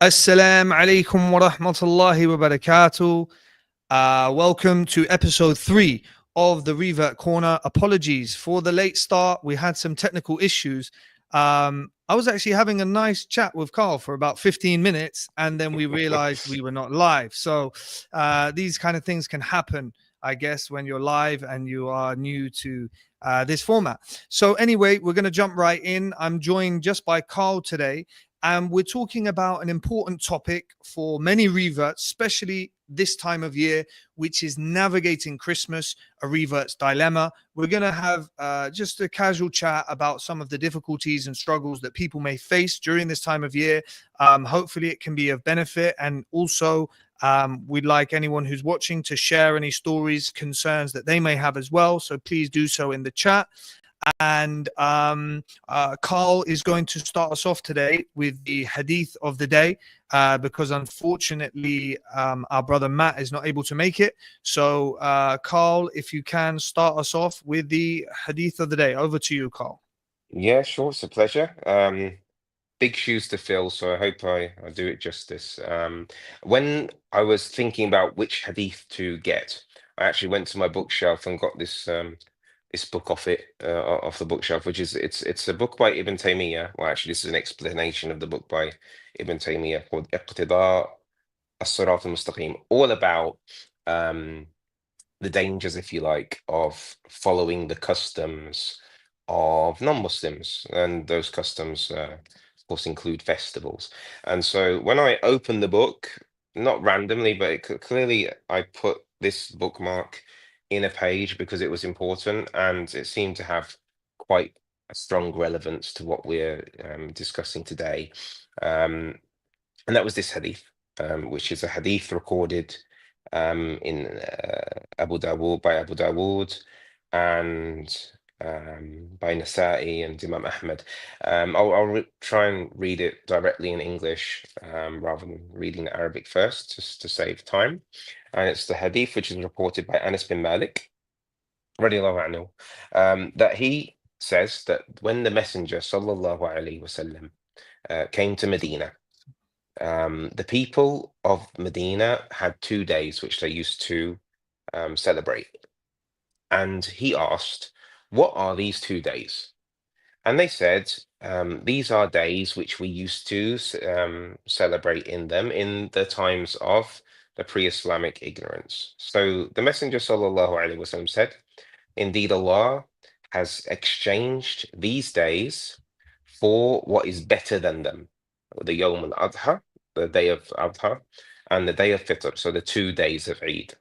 Assalamu alaikum wa rahmatullahi wa barakatuh. Welcome to episode 3 of the Revert Corner. Apologies for the late start. We had some technical issues. I was actually having a nice chat with Carl for about 15 minutes, and then we realized we were not live. So these kind of things can happen, I guess, when you're live and you are new to this format. So anyway, we're going to jump right in. I'm joined just by Carl today. And we're talking about an important topic for many reverts, especially this time of year, which is navigating Christmas, a revert's dilemma. We're going to have just a casual chat about some of the difficulties and struggles that people may face during this time of year. Hopefully, it can be of benefit. And also, we'd like anyone who's watching to share any stories, concerns that they may have as well. So please do so in the chat. And Carl is going to start us off today with the hadith of the day because unfortunately our brother Matt is not able to make it. So Carl, if you can start us off with the hadith of the day. Over to you, Carl. Yeah, sure, it's a pleasure. Big shoes to fill, so I hope I do it justice. When I was thinking about which hadith to get, I actually went to my bookshelf and got this book off the bookshelf, which is it's a book by Ibn Taymiyyah. Well, actually, this is an explanation of the book by Ibn Taymiyyah called Iqtida as-Sirat al-Mustaqim, all about um, the dangers, if you like, of following the customs of non-Muslims, and those customs, of course, include festivals. And so, when I opened the book, not randomly, but clearly, I put this bookmark in a page because it was important, and it seemed to have quite a strong relevance to what we're discussing today. Um, and that was this hadith, which is a hadith recorded in Abu Dawood and by Nasa'i and Imam Ahmed. I'll try and read it directly in English rather than reading the Arabic first, just to save time. And it's the hadith which is reported by Anas bin Malik, radiallahu anhu, that he says that when the Messenger sallallahu alaihi wasallam came to Medina, the people of Medina had 2 days which they used to celebrate. And he asked, "What are these 2 days?" And they said, "These are days which we used to celebrate in them in the times of the pre-Islamic ignorance." So the Messenger sallallahu alaihi wasallam said, "Indeed, Allah has exchanged these days for what is better than them, the Yawm al-Adha, the day of Adha, and the day of Fitr, so the 2 days of Eid."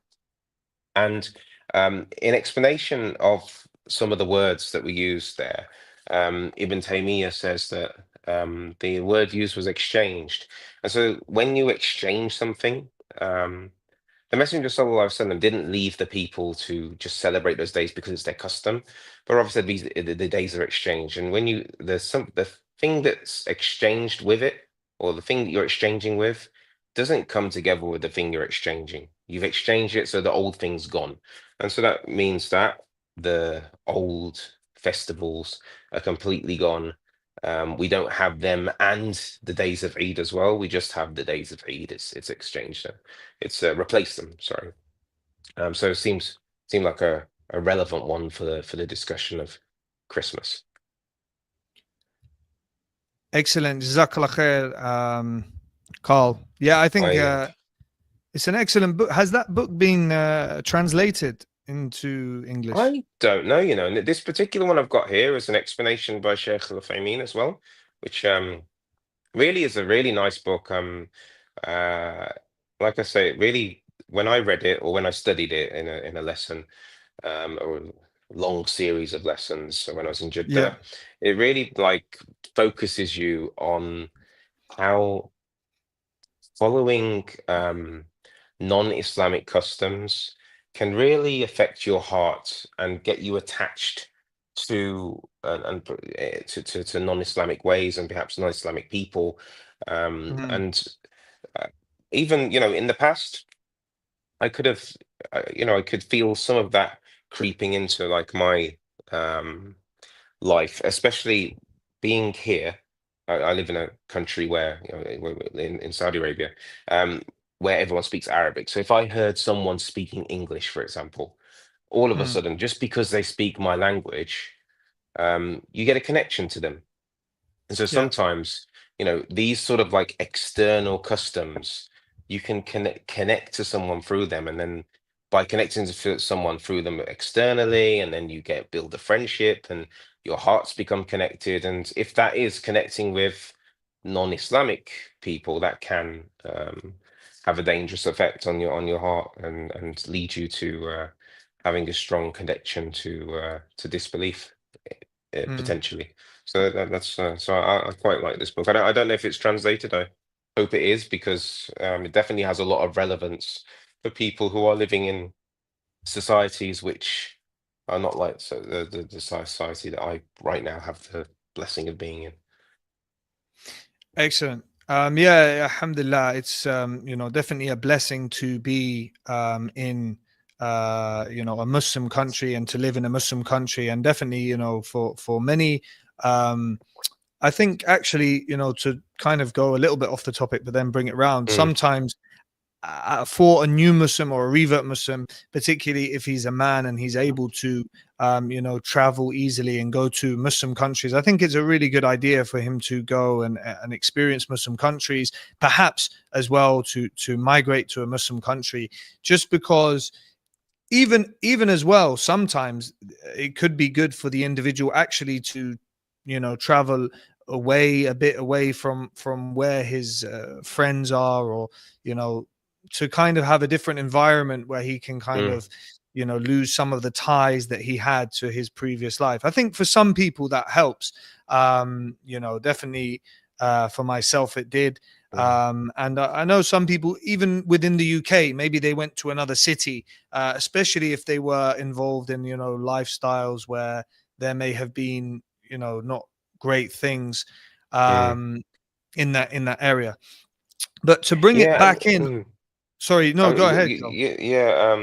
And in explanation of some of the words that we used there, Ibn Taymiyyah says that the word used was exchanged. And so when you exchange something, the Messenger Sallallahu Alaihi Wasallam didn't leave the people to just celebrate those days because it's their custom, but rather said the days are exchanged. And when the thing that's exchanged with it, or the thing that you're exchanging with, doesn't come together with the thing you're exchanging. You've exchanged it, so the old thing's gone. And so that means that the old festivals are completely gone. We don't have them and the days of Eid as well. We just have the days of Eid. It's exchanged. It's replaced them. Sorry. So it seemed like a relevant one for the discussion of Christmas. Excellent. Jazakallah khair, Carl. Yeah, I think I it's an excellent book. Has that book been translated into English? I don't know, and this particular one I've got here is an explanation by Sheikh Al-Uthaymeen as well, which really is a really nice book. Uh, like I say, really, when I read it or when I studied it in a lesson, or a long series of lessons when I was in Yeah. Jeddah, it really like focuses you on how following non-Islamic customs can really affect your heart and get you attached to to non-Islamic ways and perhaps non-Islamic people. Mhm. And uh, even in the past, I could have I could feel some of that creeping into like my um, life, especially being here. I live in a country where, in Saudi Arabia, um, where everyone speaks Arabic. So if I heard someone speaking English, for example, all of a Mm, sudden, just because they speak my language, you get a connection to them. And so yeah. sometimes, these sort of like external customs, you can connect to someone through them, and then by connecting to someone through them externally, and then you get build a friendship, and your hearts become connected. And if that is connecting with non-Islamic people, that can have a dangerous effect on your heart, and lead you to having a strong connection to disbelief, Mm. potentially. So that's so I quite like this book. I don't know if it's translated. I hope it is, because it definitely has a lot of relevance for people who are living in societies which are not like the society that I right now have the blessing of being in. Excellent. Yeah, alhamdulillah. It's definitely a blessing to be in a Muslim country and to live in a Muslim country, and definitely for many, um, I think actually to kind of go a little bit off the topic, but then bring it round. Mm, Sometimes for a new Muslim or a revert Muslim, particularly if he's a man and he's able to, travel easily and go to Muslim countries, I think it's a really good idea for him to go and experience Muslim countries, perhaps as well to migrate to a Muslim country, just because even as well sometimes it could be good for the individual actually to travel away a bit away from where his friends are, or you know to kind of have a different environment where he can kind mm, of lose some of the ties that he had to his previous life. I think for some people that helps. Definitely for myself it did. mm, And I know some people, even within the UK, maybe they went to another city, especially if they were involved in lifestyles where there may have been not great things mm. um, in that area. But to bring it Yeah, back in, sorry, no, go ahead, Kel. yeah.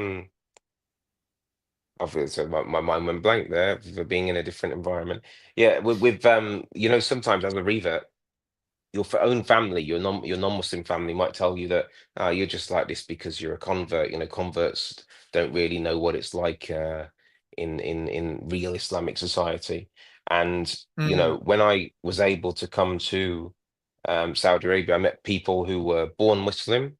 Obviously, my mind went blank there for being in a different environment. Yeah, with sometimes as a revert, your own family, your non-Muslim family might tell you that you're just like this because you're a convert. Converts don't really know what it's like in real Islamic society. And Mm, when I was able to come to Saudi Arabia, I met people who were born Muslim,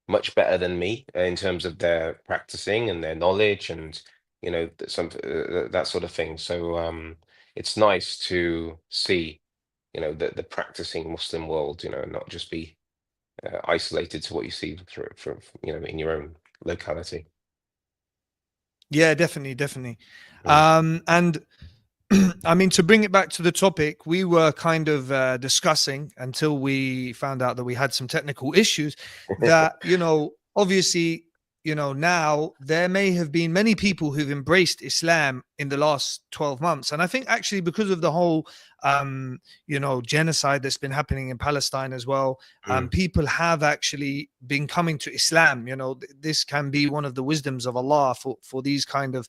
much better than me in terms of their practicing and their knowledge, and that sort of thing. So it's nice to see the practicing Muslim world, not just be isolated to what you see in your own locality. yeah, definitely, definitely. Mm, And I mean, to bring it back to the topic, we were kind of discussing until we found out that we had some technical issues. That, obviously, now there may have been many people who've embraced Islam in the last 12 months. And I think actually because of the whole, genocide that's been happening in Palestine as well, mm, people have actually been coming to Islam. This can be one of the wisdoms of Allah for these kind of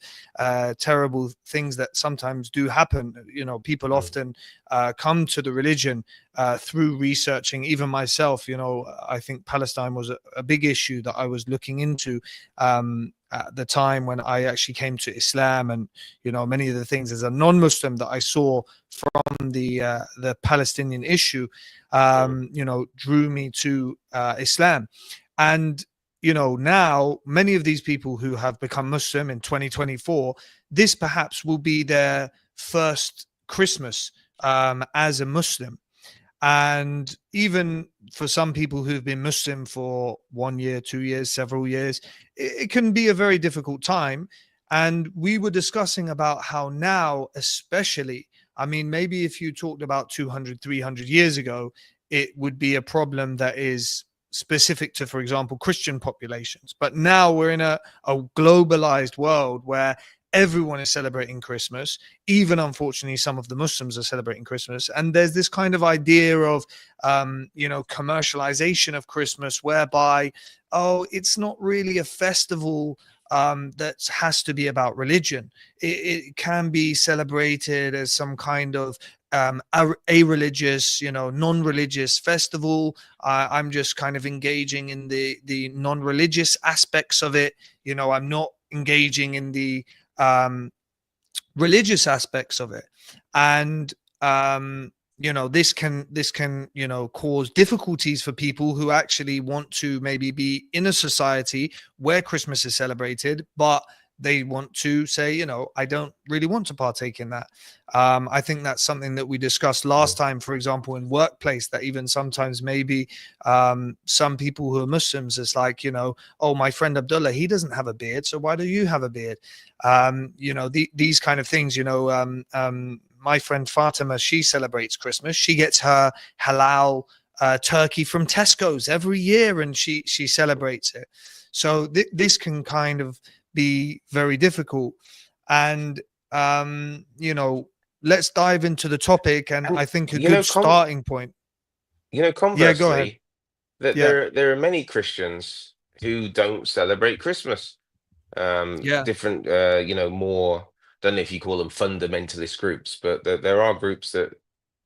terrible things that sometimes do happen. People mm, often come to the religion through researching. Even myself, I think Palestine was a big issue that I was looking into at the time when I actually came to Islam, and many of the things as a non-Muslim that I saw from the Palestinian issue, mm, drew me to Islam. And now many of these people who have become Muslim in 2024, this perhaps will be their first Christmas as a Muslim. And even for some people who've been Muslim for 1 year, 2 years, several years, it can be a very difficult time. And we were discussing about how now, especially, I mean, maybe if you talked about 200, 300 years ago, it would be a problem that is specific to, for example, Christian populations. But now we're in a globalized world where everyone is celebrating Christmas. Even unfortunately, some of the Muslims are celebrating Christmas. And there's this kind of idea of, commercialization of Christmas, whereby, oh, it's not really a festival that has to be about religion. It can be celebrated as some kind of a religious, non-religious festival. I'm just kind of engaging in the non-religious aspects of it. I'm not engaging in the um, religious aspects of it. And this can cause difficulties for people who actually want to maybe be in a society where Christmas is celebrated, but they want to say, I don't really want to partake in that. I think that's something that we discussed last Mm. time, for example, in workplace, that even sometimes maybe some people who are Muslims, it's like, oh, my friend Abdullah, he doesn't have a beard, so why do you have a beard? These kind of things. My friend Fatima, she celebrates Christmas. She gets her halal turkey from Tesco's every year, and she celebrates it. So this can kind of be very difficult. And let's dive into the topic. And And I think a you good know, starting point. Yeah, go ahead. conversely, that Yeah, there are many Christians who don't celebrate Christmas. yeah. Different, more, don't know if you call them fundamentalist groups, but there are groups that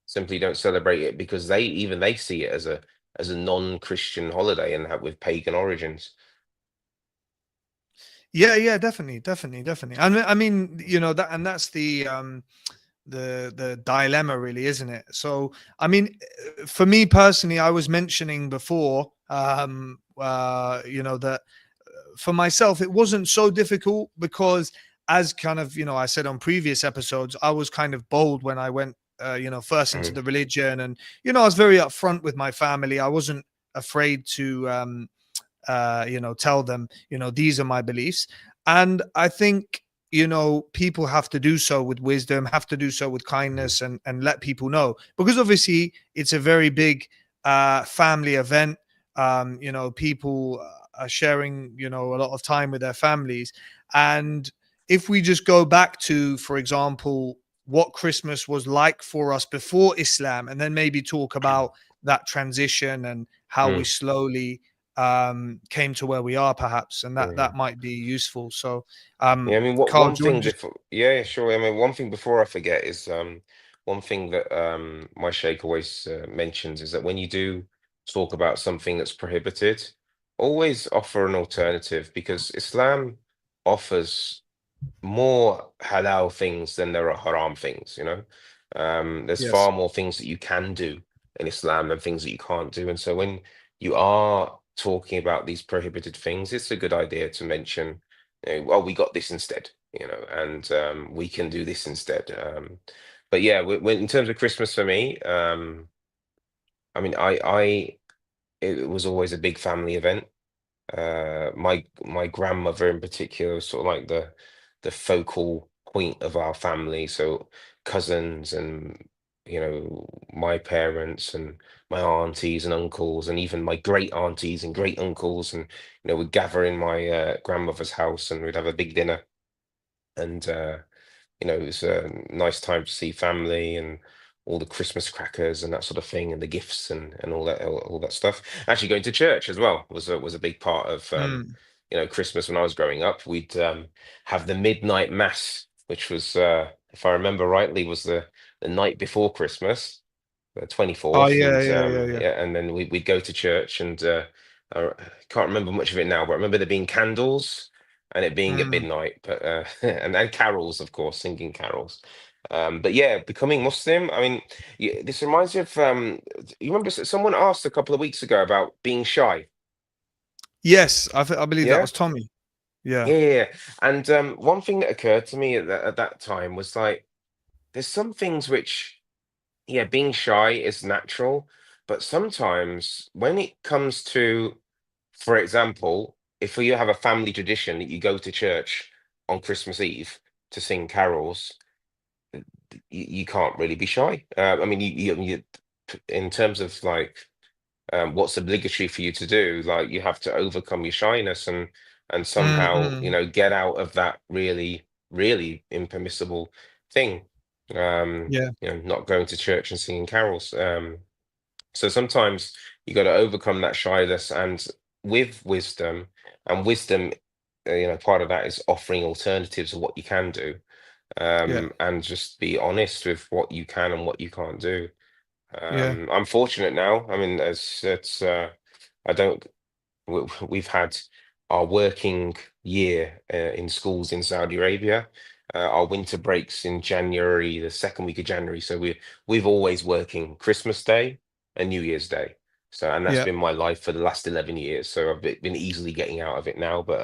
simply don't celebrate it because they see it as a non-Christian holiday and have with pagan origins. Yeah, definitely. I mean, that's the dilemma, really, isn't it? So I mean, for me personally, I was mentioning before, that for myself it wasn't so difficult, because as kind of, I said on previous episodes, I was kind of bold when I went first into Mm, the religion. And I was very upfront with my family. I wasn't afraid to tell them, these are my beliefs. And I think, people have to do so with wisdom, have to do so with mm, kindness, and let people know, because obviously it's a very big family event. People are sharing, a lot of time with their families. And if we just go back to, for example, what Christmas was like for us before Islam, and then maybe talk about that transition and how we mm, slowly came to where we are, perhaps, and that mm. might be useful. So, Yeah, I mean, what Carl, one do you want thing to just? before, yeah, yeah, sure. I mean, one thing before I forget is one thing that my sheikh always mentions is that when you do talk about something that's prohibited, always offer an alternative because Islam offers more halal things than there are haram things, you know. There's Yes. far more things that you can do in Islam than things that you can't do. And so when you are talking about these prohibited things, it's a good idea to mention, well, we got this instead, and we can do this instead. But yeah, in terms of Christmas for me, I mean, it was always a big family event. My grandmother in particular was sort of like the focal point of our family. So cousins and my parents and my aunties and uncles and even my great aunties and great uncles, and we'd gather in my grandmother's house and we'd have a big dinner. And it was a nice time to see family and all the Christmas crackers and that sort of thing, and the gifts and all that stuff. Actually, going to church as well was a big part of Mm. Christmas when I was growing up. We'd have the midnight mass, which was, if I remember rightly, was the night before Christmas, the Oh 24th. yeah, And yeah, yeah, yeah. yeah, and then we'd go to church. And I can't remember much of it now, but I remember there being candles and it being at Mm. midnight, but and carols, of course, singing carols. But yeah, becoming Muslim, I mean, this reminds me of, you remember someone asked a couple of weeks ago about being shy. Yes, I believe that Yeah, was Tommy. Yeah. yeah, yeah, yeah. And one thing that occurred to me at that time was like, there's some things which, yeah, being shy is natural, but sometimes when it comes to, for example, if you have a family tradition that you go to church on Christmas Eve to sing carols, you can't really be shy. I mean, in terms of like what's obligatory for you to do, like you have to overcome your shyness and somehow, Mm. get out of that really, really impermissible thing. Yeah. Not going to church and singing carols. So sometimes you got to overcome that shyness and with wisdom, and wisdom, part of that is offering alternatives of what you can do. Yeah. and just be honest with what you can and what you can't do. Yeah. I'm fortunate now. I mean, it's I don't. We've had our working year in schools in Saudi Arabia. Our winter breaks in January, the second week of January. So we've always working Christmas Day and New Year's Day. So and that's Yeah. been my life for the last 11 years. So I've been easily getting out of it now, but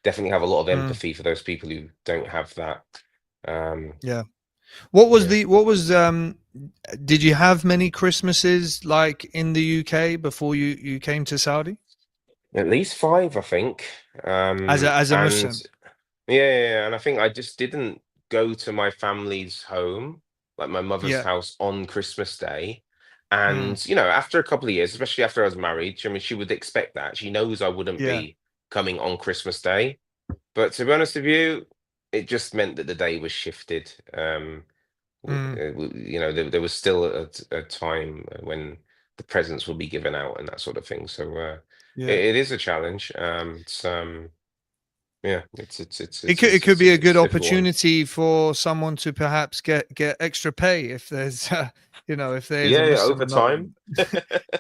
definitely have a lot of Mm, empathy for those people who don't have that. Um, yeah. What was yeah, did you have many Christmases like in the UK before you came to Saudi at least five, I think. as a And Muslim? yeah, yeah, yeah, and I think I just didn't go to my family's home, like my mother's Yeah. house, on Christmas Day. Mm, And after a couple of years, especially after I was married, I mean, she would expect that. She knows I wouldn't yeah. be coming on Christmas Day. But to be honest with you, it just meant that the day was shifted. Mm, There was still a time when the presents will be given out and that sort of thing. So yeah. it is a challenge. It's yeah, It could be a good it's a difficult one. opportunity for someone to perhaps get extra pay if there's if there's a Yeah, yeah, Muslim over time. alone.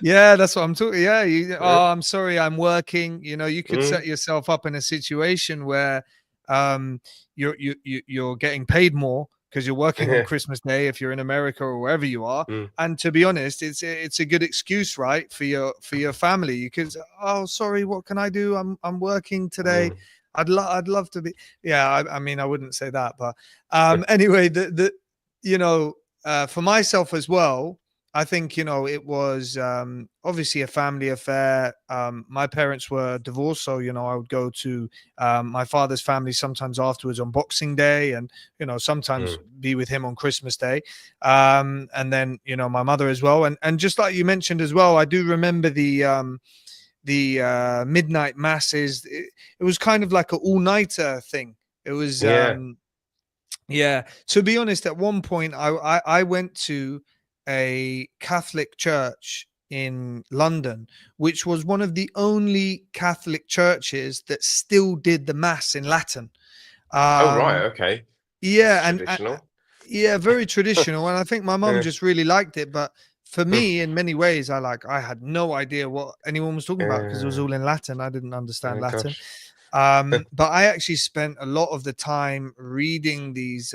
Yeah, that's what I'm talking. Yeah, Yeah. I'm sorry, I'm working. You could Mm, set yourself up in a situation where um, you're getting paid more because you're working on yeah, Christmas Day if you're in America or wherever you are. mm, And to be honest, it's a good excuse, right, for your family. You could, oh, sorry, what can I do? I'm working today. mm, I'd love to be. Yeah, I mean, I wouldn't say that, but anyway, you know, for myself as well, I think it was obviously a family affair. My parents were divorced, so I would go to my father's family sometimes afterwards on Boxing Day, and sometimes mm. be with him on Christmas Day, and then my mother as well. And just like you mentioned as well, I do remember the midnight masses. It was kind of like an all-nighter thing. It was Yeah. yeah. To be honest, at one point I went to a Catholic church in London, which was one of the only Catholic churches that still did the mass in Latin. Oh, right. Um, Okay. That's yeah, and traditional. yeah, very traditional. And I think my mum Yeah, just really liked it. But for mm, me, in many ways, I had no idea what anyone was talking about because it was yeah. all in Latin. I didn't understand Oh Latin. gosh. But I actually spent a lot of the time reading these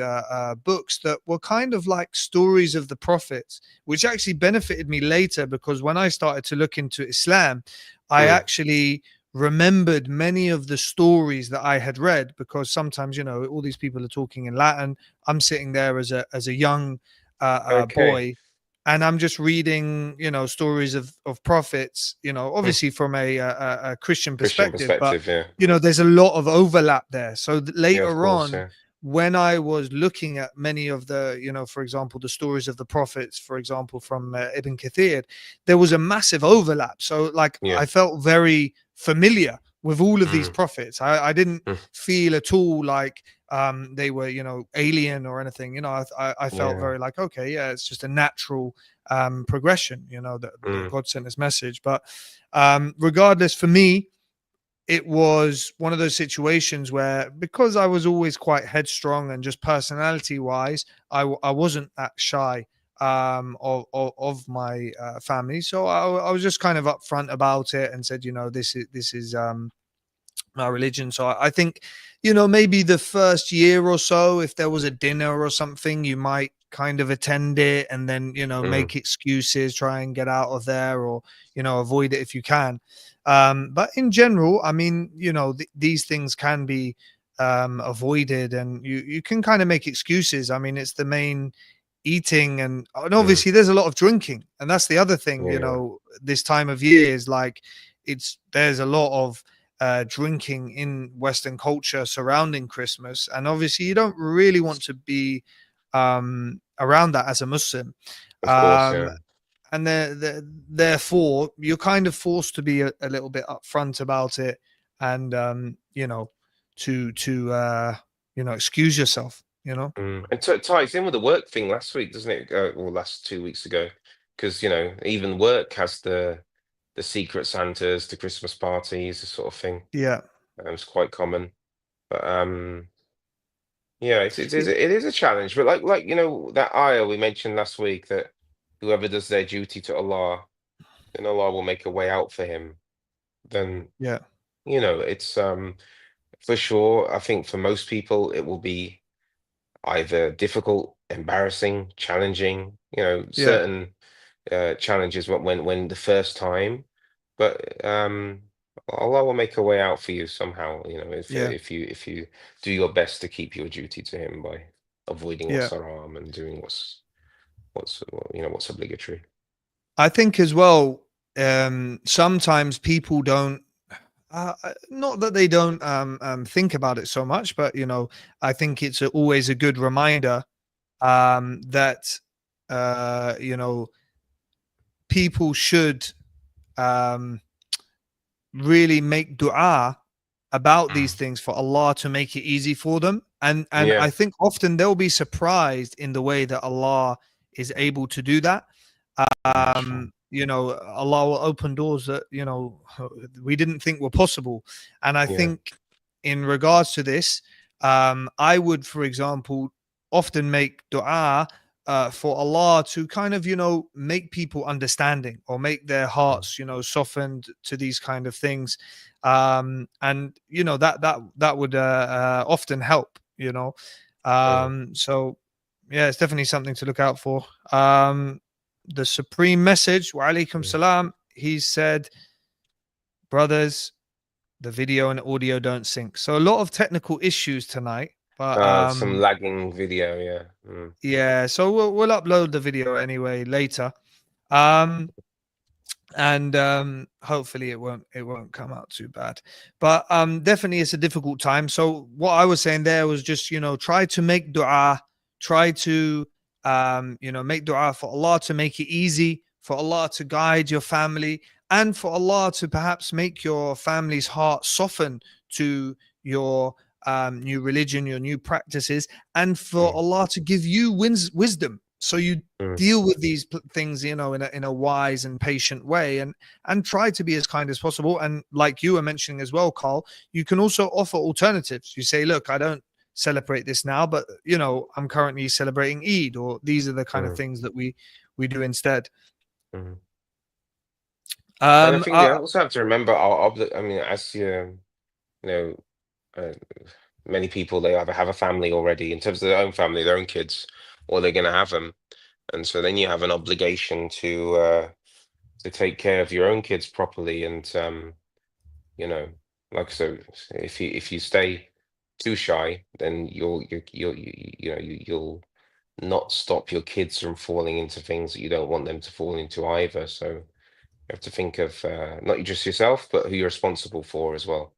books that were kind of like stories of the prophets, which actually benefited me later because when I started to look into Islam, I Mm, actually remembered many of the stories that I had read because sometimes all these people are talking in Latin. I'm sitting there as a young okay. boy, and I'm just reading stories of prophets, Mm. obviously from a Christian Christian perspective, but perspective. Yeah. there's a lot of overlap there. So Yeah, of later course. on, Yeah. when I was looking at many of the, for example, the stories of the prophets, for example, from Ibn Kathir, there was a massive overlap. So, like, Yeah. I felt very familiar with all of these Mm, prophets. I didn't mm, feel at all like they were, alien or anything. I felt yeah. very like, okay, yeah, it's just a natural progression, that Mm, God sent his message. But regardless, for me, it was one of those situations where because I was always quite headstrong and just personality wise, I wasn't that shy of my family. So I was just kind of upfront about it and said, this is my religion. So I think, maybe the first year or so, if there was a dinner or something, you might kind of attend it and then, mm, make excuses, try and get out of there or, avoid it if you can. But in general, I mean, these things can be avoided and you can kind of make excuses. I mean, it's the main eating and mm, obviously there's a lot of drinking. And that's the other thing, yeah. this time of year is like, there's a lot of drinking in Western culture surrounding Christmas, and obviously you don't really want to be around that as a Muslim, Of course. um, Yeah. and therefore you're kind of forced to be a little bit upfront about it, and to excuse yourself. Mm. And it ties in with the work thing last week, doesn't it? Or last 2 weeks ago, because even work has the secret Santas, the Christmas parties, the sort of thing. Yeah, It's quite common. But Yeah, it is a challenge, but like that ayah we mentioned last week, that whoever does their duty to Allah, then Allah will make a way out for him. Then Yeah, it's for sure. I think for most people it will be either difficult, embarrassing, challenging. yeah, Certain challenges when the first time, but Allah will make a way out for you somehow. yeah, If you do your best to keep your duty to Him by avoiding what's yeah. haram and doing what's obligatory. I think as well, sometimes people don't, not that they don't think about it so much, but I think it's always a good reminder that you know people should um, really make dua about these Mm. things for Allah to make it easy for them. And I Yeah. think often they'll be surprised in the way that Allah is able to do that. Mashallah. Allah will open doors that we didn't think were possible. And I Yeah. think in regards to this, I would, for example, often make dua for Allah to kind of make people understanding, or make their Mm. hearts softened to these kind of things. And that would often help. Mm. So yeah, it's definitely something to look out for. The supreme message, wa alaikum Mm. salam, he said, brothers, the video and audio don't sync. So a lot of technical issues tonight, but Some lagging video. Yeah. Mm. yeah, so we'll upload the video anyway later. Um and hopefully it won't come out too bad, but definitely it's a difficult time. So what I was saying there was just try to make dua, try to make dua for Allah to make it easy, for Allah to guide your family, and for Allah to perhaps make your family's heart soften to your new religion, your new practices, and for Mm. Allah to give you wisdom, so you Mm. deal with these things in a wise and patient way, and try to be as kind as possible. And like you were mentioning as well, Carl, you can also offer alternatives. You say, look, I don't celebrate this now, but I'm currently celebrating Eid, or these are the kind of Mm. things that we do instead. Mm. And I um think they uh, also have to remember I mean, as you know, uh, many people, they either have a family already in terms of their own family, their own kids, or they're going to have them, and so then you have an obligation to take care of your own kids properly. And you know, like, so if you stay too shy, then you'll not stop your kids from falling into things that you don't want them to fall into either. So you have to think of not just yourself, but who you're responsible for as well.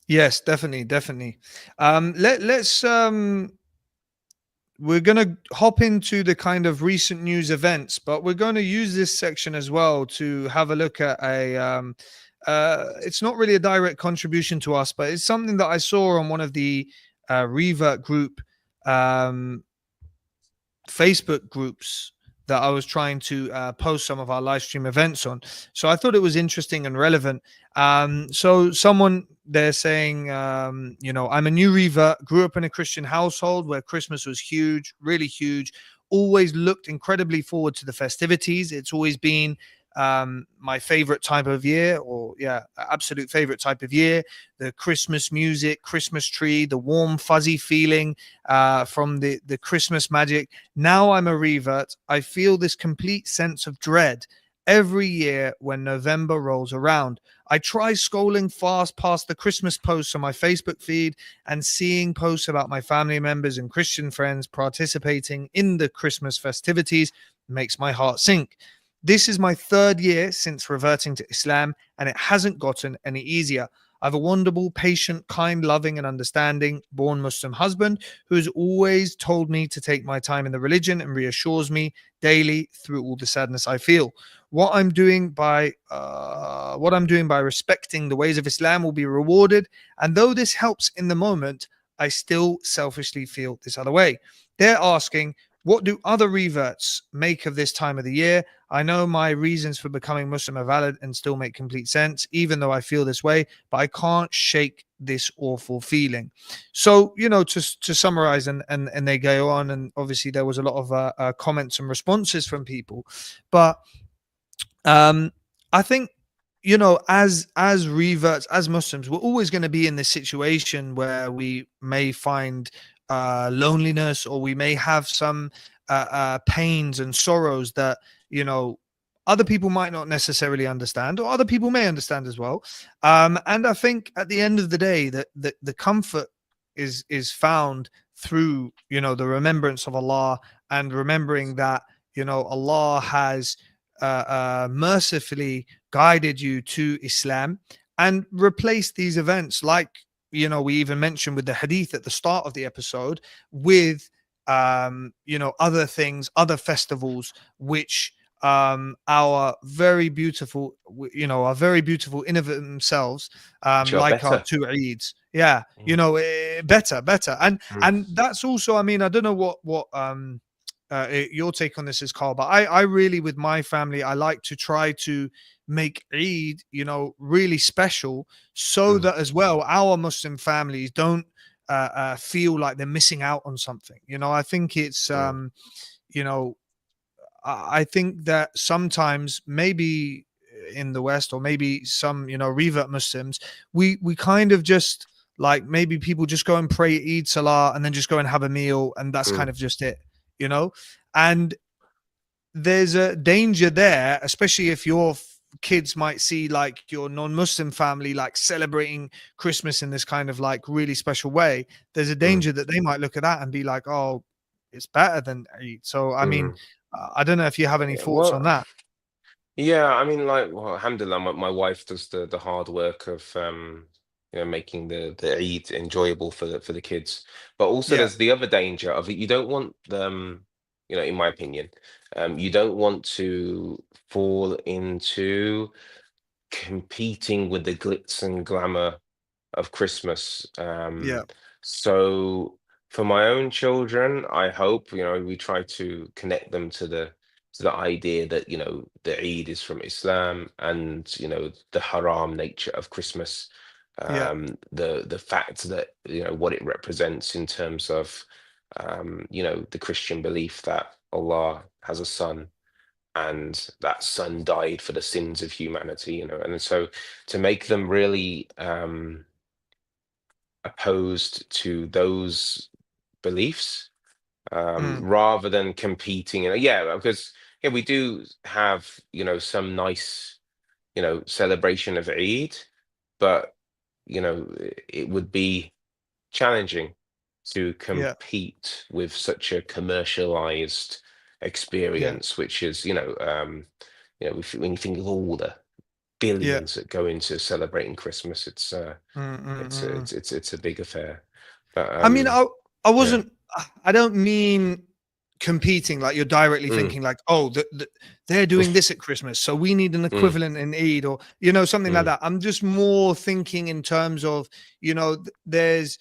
yes, definitely, definitely. Let's we're going to hop into the kind of recent news events, but we're going to use this section as well to have a look at it's not really a direct contribution to us, but it's something that I saw on one of the Revert group um, Facebook groups that I was trying to post some of our live stream events on. So I thought it was interesting and relevant. So someone they're saying, I'm a new revert, grew up in a Christian household where Christmas was huge, really huge. Always looked incredibly forward to the festivities. It's always been my favorite type of year, or yeah, absolute favorite type of year. The Christmas music, Christmas tree, the warm, fuzzy feeling from the Christmas magic. Now I'm a revert. I feel this complete sense of dread every year when November rolls around. I try scrolling fast past the Christmas posts on my Facebook feed and seeing posts about my family members and Christian friends participating in the Christmas festivities makes my heart sink. This is my third year since reverting to Islam, and it hasn't gotten any easier. I have a wonderful, patient, kind, loving, and understanding born Muslim husband who has always told me to take my time in the religion and reassures me daily through all the sadness I feel. What I'm doing by respecting the ways of Islam will be rewarded, and though this helps in the moment, I still selfishly feel this other way. They're asking, what do other reverts make of this time of the year? I know my reasons for becoming Muslim are valid and still make complete sense, even though I feel this way, but I can't shake this awful feeling. So, to summarize, and they go on, and obviously there was a lot of comments and responses from people, but I think, as reverts, as Muslims, we're always going to be in this situation where we may find loneliness, or we may have some pains and sorrows that, other people might not necessarily understand, or other people may understand as well. And I think at the end of the day, that the comfort is found through, the remembrance of Allah, and remembering that, Allah has mercifully guided you to Islam, and replaced these events, like, we even mentioned with the hadith at the start of the episode, with other things, other festivals, which are very beautiful in of themselves, Which are like our better. two Eids. Yeah, Mm, better. And mm, that's also, I mean, I don't know what your take on this is, Carl, but I really, with my family, I like to try to make Eid, really special, so mm, that as well our Muslim families don't feel like they're missing out on something. I think it's mm, you know I think that sometimes, maybe in the West, or maybe some, revert Muslims, we kind of just, like, maybe people just go and pray Eid Salah, and then just go and have a meal, and that's kind mm, of just it, you know. And there's a danger there, especially if your kids might see, like, your non-Muslim family, like, celebrating Christmas in this kind of, like, really special way. There's a mm. danger that they might look at that and be like, oh, it's better than Eid. So I mean, Mm. I don't know if you have any Yeah, thoughts on that. yeah, I mean, like, well, alhamdulillah, my wife does the hard work of making the Eid enjoyable for the kids. But also, Yeah, there's the other danger of it. You don't want them, in my opinion, you don't want to fall into competing with the glitz and glamour of Christmas. yeah, So for my own children, I hope, we try to connect them to the idea that, the Eid is from Islam, and, the haram nature of Christmas. yeah, The fact that, what it represents in terms of the Christian belief that Allah has a son, and that son died for the sins of humanity, and so to make them really opposed to those beliefs, mm, rather than competing. And yeah, because yeah, we do have some nice celebration of Eid, but it would be challenging to yeah, compete with such a commercialized yeah, experience, which is when you think of all the yeah. billions that go into celebrating Christmas, Mm, mm, it's mm. it's a big affair. But I mean, I yeah. wasn't. I don't mean competing, like you're directly Mm, thinking, like, oh, they're doing this at Christmas, so we need an mm, equivalent in Eid, or something like mm. that. I'm just more thinking in terms of, there's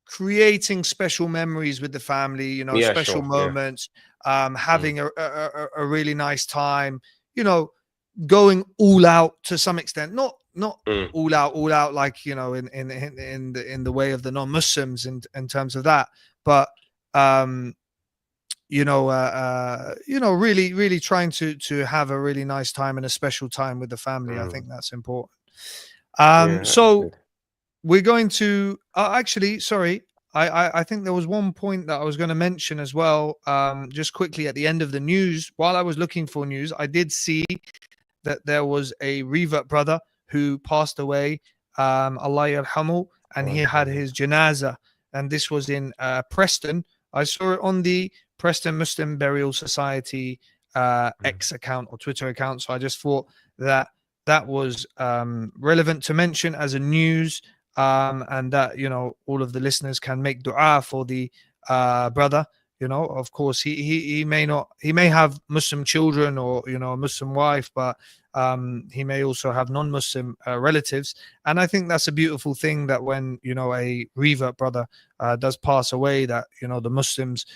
creating special memories with the family, Yeah, special sure. Yeah. moments, Mm, having a really nice time, you know, going all out to some extent, not mm. all out, like, in the way of the non-Muslims, in terms of that, but um really, really trying to have a really nice time and a special time with the family. I Mm. think that's important. Yeah, that's So good. we're going to actually, sorry, I think there was one point that I was going to mention as well, just quickly, at the end of the news. While I was looking for news, I did see that there was a revert brother who passed away, Allah yarhamu, and he Well, had his janaza, and this was in Preston. I saw it on the Preston Muslim Burial Society mm, X account, or Twitter account. So I just thought that that was relevant to mention as a news, and that all of the listeners can make du'a for the brother. You know, of course, he may not, he may have Muslim children or, you know, a Muslim wife, but he may also have non-Muslim relatives. And I think that's a beautiful thing, that when, you know, a revert brother does pass away, that, you know, the Muslims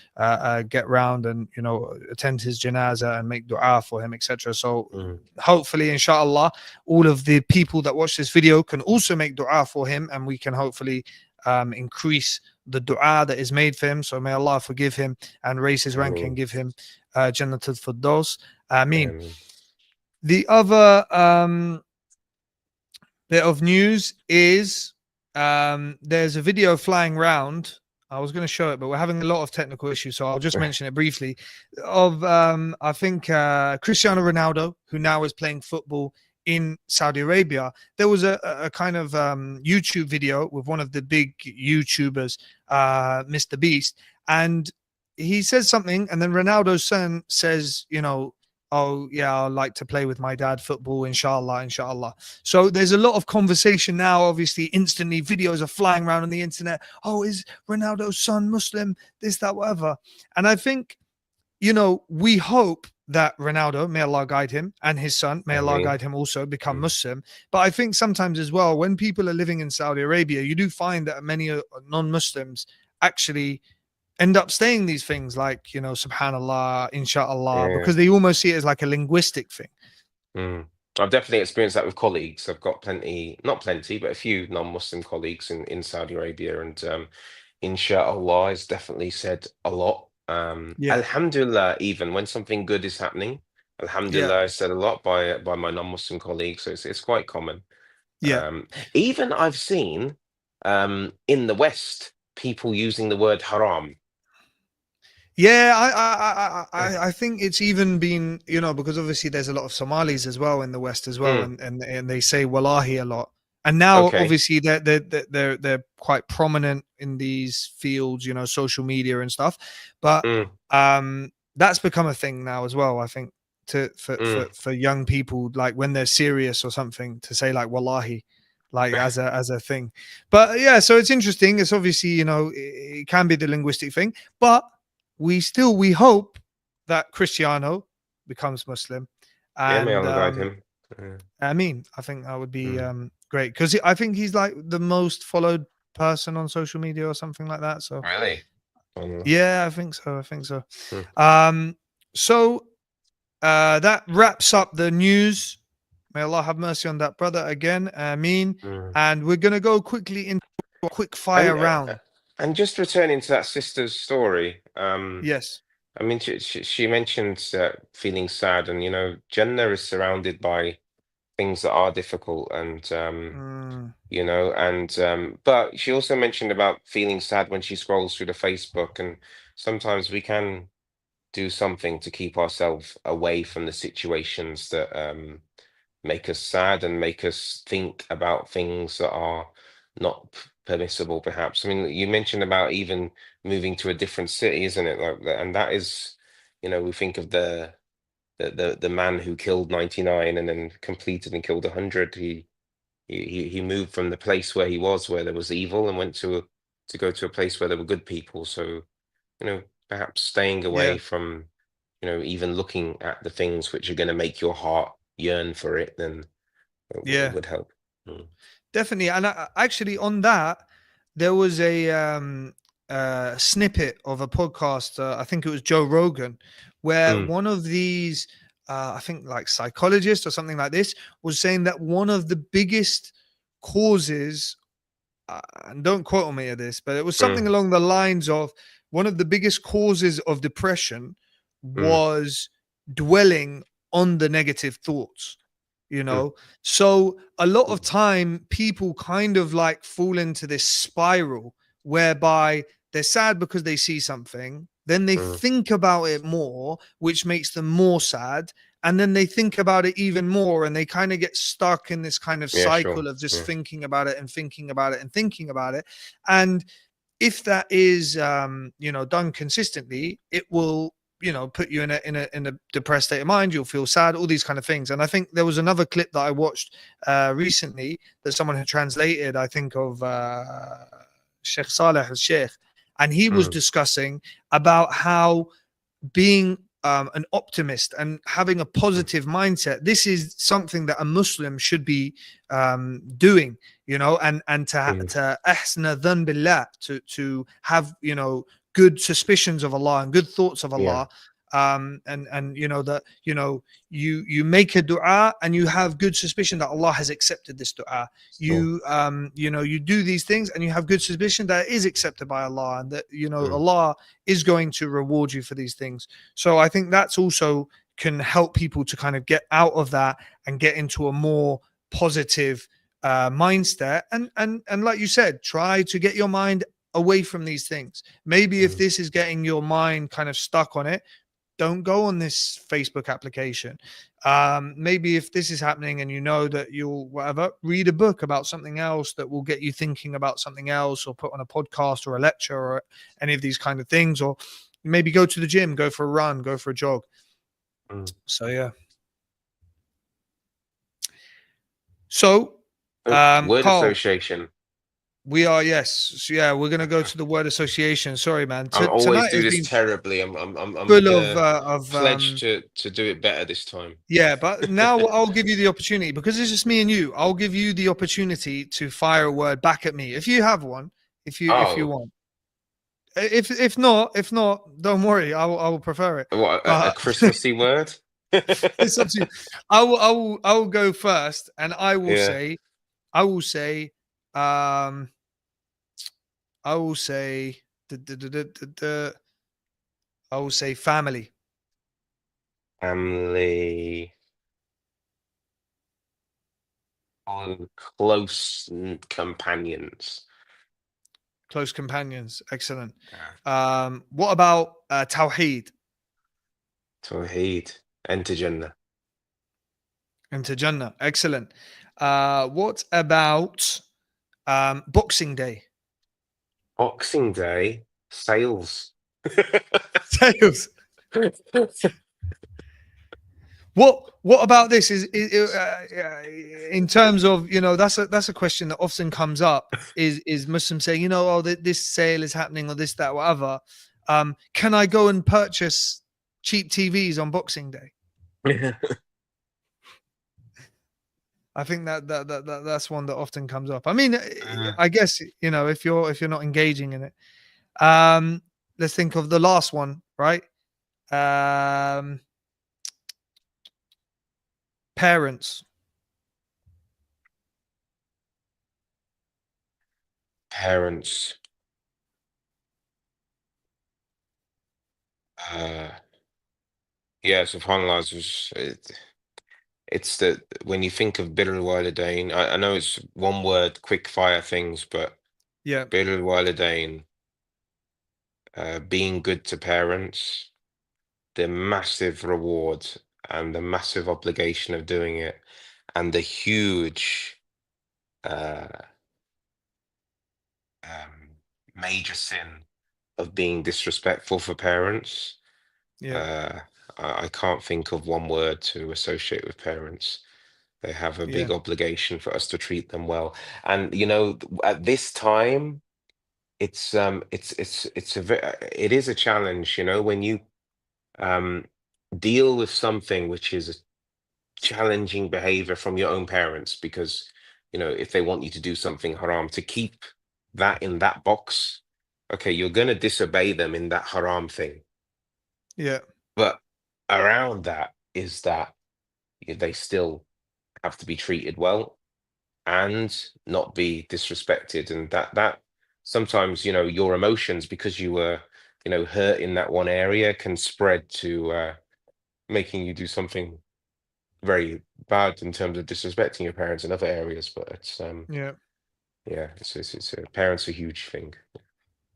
get round and, you know, attend his janazah and make dua for him, etc. So hopefully, inshallah, all of the people that watch this video can also make dua for him, and we can hopefully increase the dua that is made for him. So may Allah forgive him and raise his rank and give him Jannatul Firdaus. Ameen. The other bit of news is there's a video flying around. I was going to show it, but we're having a lot of technical issues, so I'll just mention it briefly. Of I think Cristiano Ronaldo, who now is playing football in Saudi Arabia. There was a kind of YouTube video with one of the big YouTubers, Mr. Beast, and he says something, and then Ronaldo's son says, you know, oh yeah, I'd like to play with my dad football, inshallah, inshallah. So there's a lot of conversation now. Obviously, instantly videos are flying around on the internet. Oh, is Ronaldo's son Muslim? This, that, whatever. And I think, you know, we hope that Ronaldo, may Allah guide him, and his son, may Allah guide him, also become Muslim. But I think sometimes as well, when people are living in Saudi Arabia, you do find that many non-Muslims actually end up saying these things like, you know, subhanallah, inshallah, because they almost see it as like a linguistic thing. I've definitely experienced that with colleagues. I've got plenty, not plenty, but a few non-Muslim colleagues in Saudi Arabia, and inshallah is definitely said a lot. Alhamdulillah, even when something good is happening, alhamdulillah is said a lot by my non-Muslim colleagues. So it's quite common. Even I've seen in the West people using the word haram. I think it's even been, you know, because obviously there's a lot of Somalis as well in the West as well, and they say wallahi a lot. And now obviously they're quite prominent in these fields, you know, social media and stuff. But that's become a thing now as well, I think, for young people, like when they're serious or something, to say like wallahi, like as a thing. But yeah, so it's interesting. It's obviously, you know, it can be the linguistic thing, but we hope that Cristiano becomes Muslim. And may Allah guide him. I mean, I think that would be great, because I think he's like the most followed person on social media or something like that. So really, yeah, I think so. So that wraps up the news. May Allah have mercy on that brother again. Ameen. And we're gonna go quickly into a quick fire round. And just returning to that sister's story. Yes. I mean, she mentioned feeling sad, and you know, Jannah is surrounded by things that are difficult, and you know, and but she also mentioned about feeling sad when she scrolls through the Facebook, and sometimes we can do something to keep ourselves away from the situations that make us sad and make us think about things that are not permissible, perhaps. I mean, you mentioned about even moving to a different city, isn't it? Like that, and that is, you know, we think of the man who killed 99 and then completed and killed 100. He moved from the place where he was, where there was evil, and went to go to a place where there were good people. So, you know, perhaps staying away from, you know, even looking at the things which are going to make your heart yearn for it, then it would help. Definitely. And actually, on that, there was a snippet of a podcast. I think it was Joe Rogan, where one of these, I think like psychologists or something like this, was saying that one of the biggest causes, and don't quote me at this, but it was something along the lines of one of the biggest causes of depression was dwelling on the negative thoughts. You know, so a lot of time people kind of like fall into this spiral whereby they're sad because they see something, then they think about it more, which makes them more sad, and then they think about it even more, and they kind of get stuck in this kind of cycle of just thinking about it and thinking about it and thinking about it. And if that is you know, done consistently, it will, you know, put you in a depressed state of mind. You'll feel sad, all these kind of things. And I think there was another clip that I watched recently that someone had translated, I think of Sheikh Saleh al-Sheikh, and he was Mm, discussing about how being an optimist and having a mm, positive mindset, this is something that a Muslim should be doing, you know, and mm, to ahsana dhan billah, to have, you know, good suspicions of Allah and good thoughts of yeah. Allah. And you know that, you know, you make a dua and you have good suspicion that Allah has accepted this dua. Sure. You know, you do these things and you have good suspicion that it is accepted by Allah, and that, you know, Mm, Allah is going to reward you for these things. So I think that's also can help people to kind of get out of that and get into a more positive mindset. And like you said, try to get your mind away from these things. Maybe if mm, this is getting your mind kind of stuck on it, don't go on this Facebook application. Maybe if this is happening and you know that you'll whatever, read a book about something else that will get you thinking about something else, or put on a podcast or a lecture or any of these kind of things, or maybe go to the gym, go for a run, go for a jog. mm. So yeah. So Word Carl, association. we are, yes, so, yeah, we're gonna go to the word association. Sorry, man. I always Tonight do has this been terribly. I'm full gonna of pledge to do it better this time. yeah, but now I'll give you the opportunity, because it's just me and you. I'll give you the opportunity to fire a word back at me if you have one, if you Oh, want. If not, don't worry. I will prefer it. what a But Christmassy word? it's up to you. I will go first, and I will Yeah, say I will say um I will say duh, duh, duh, duh, duh, duh, I will say family, family, on close companions. close companions. Excellent. Yeah. What about Tawheed? Tawheed, enter Jannah. Into Jannah. Excellent. What about Boxing Day? Boxing Day, sales. Sales. What about this? In terms of, you know, that's a question that often comes up. Is Muslims saying, you know, oh, this sale is happening, or this, that, whatever. Can I go and purchase cheap TVs on Boxing Day? I think that's one that often comes up. I mean, Uh, I guess, you know, if you're not engaging in it. Um, let's think of the last one, right? Um, Parents. parents. Uh, yeah, subhanAllah, it's the when you think of Birr al-Walidain, I know it's one word, quick fire things, but Yeah, Birr al-Walidain, being good to parents, the massive reward and the massive obligation of doing it, and the huge uh, um, major sin of being disrespectful for parents. yeah, Uh, I can't think of one word to associate with parents. They have a yeah, big obligation for us to treat them well. And you know, at this time, it is a challenge, you know, when you um deal with something which is a challenging behavior from your own parents, because you know, if they want you to do something haram, to keep that in that box, okay, you're going to disobey them in that haram thing, yeah, but around that is that they still have to be treated well and not be disrespected, and that sometimes, you know, your emotions, because you were, you know, hurt in that one area, can spread to making you do something very bad in terms of disrespecting your parents in other areas. But it's yeah. yeah, parents a huge thing.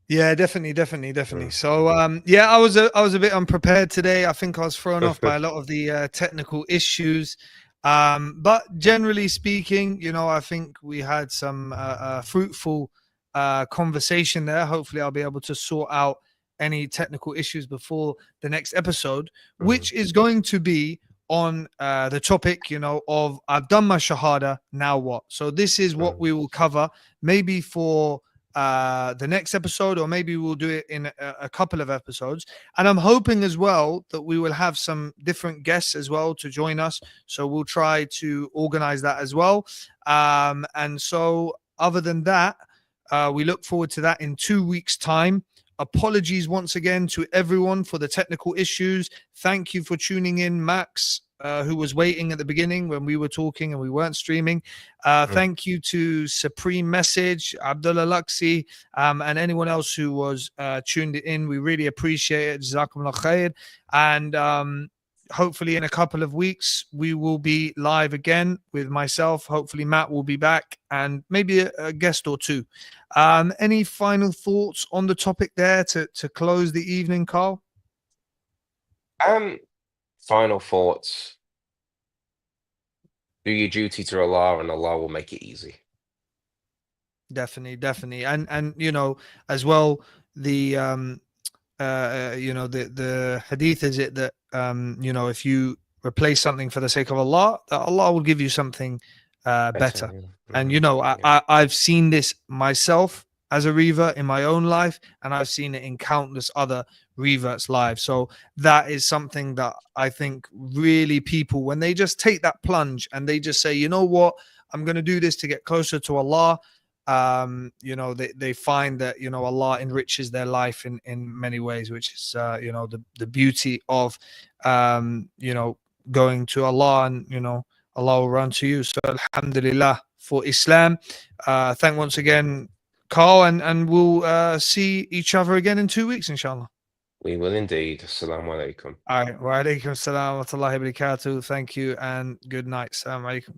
Yeah, definitely. Mm. So, yeah, I was a bit unprepared today. I think I was thrown off by a lot of the technical issues. But generally speaking, you know, I think we had some fruitful conversation there. Hopefully, I'll be able to sort out any technical issues before the next episode, Mm. which is going to be on the topic, you know, of I've done my shahada, now what? So this is what Mm. we will cover, maybe for the next episode, or maybe we'll do it in a couple of episodes. And I'm hoping as well that we will have some different guests as well to join us. So we'll try to organize that as well. And so, other than that, we look forward to that in 2 weeks' time. Apologies once again to everyone for the technical issues. Thank you for tuning in, Max, who was waiting at the beginning when we were talking and we weren't streaming. Thank you to Supreme Message, Abdullah Luxi, and anyone else who was tuned in. We really appreciate it. Jazakumullah khair. And hopefully in a couple of weeks we will be live again with myself. Hopefully Matt will be back and maybe a guest or two. Any final thoughts on the topic there to close the evening, Carl? Final thoughts. Do your duty to Allah and Allah will make it easy. Definitely. And you know, as well, the you know, the hadith is it that you know, if you replace something for the sake of Allah, that Allah will give you something better. And you know, I've seen this myself as a revert in my own life, and I've seen it in countless other reverts' lives. So that is something that I think really people, when they just take that plunge and they just say, you know what, I'm going to do this to get closer to Allah, you know, they find that, you know, Allah enriches their life in many ways, which is you know, the beauty of you know, going to Allah, and you know, Allah will run to you. So alhamdulillah for Islam. Thank once again, Carl, and we'll see each other again in 2 weeks, inshallah. We will indeed. Assalamu alaikum. All right. Wa alaikum assalam wa rahmatullahi wa barakatuh. Thank you and good night. Assalamu alaikum.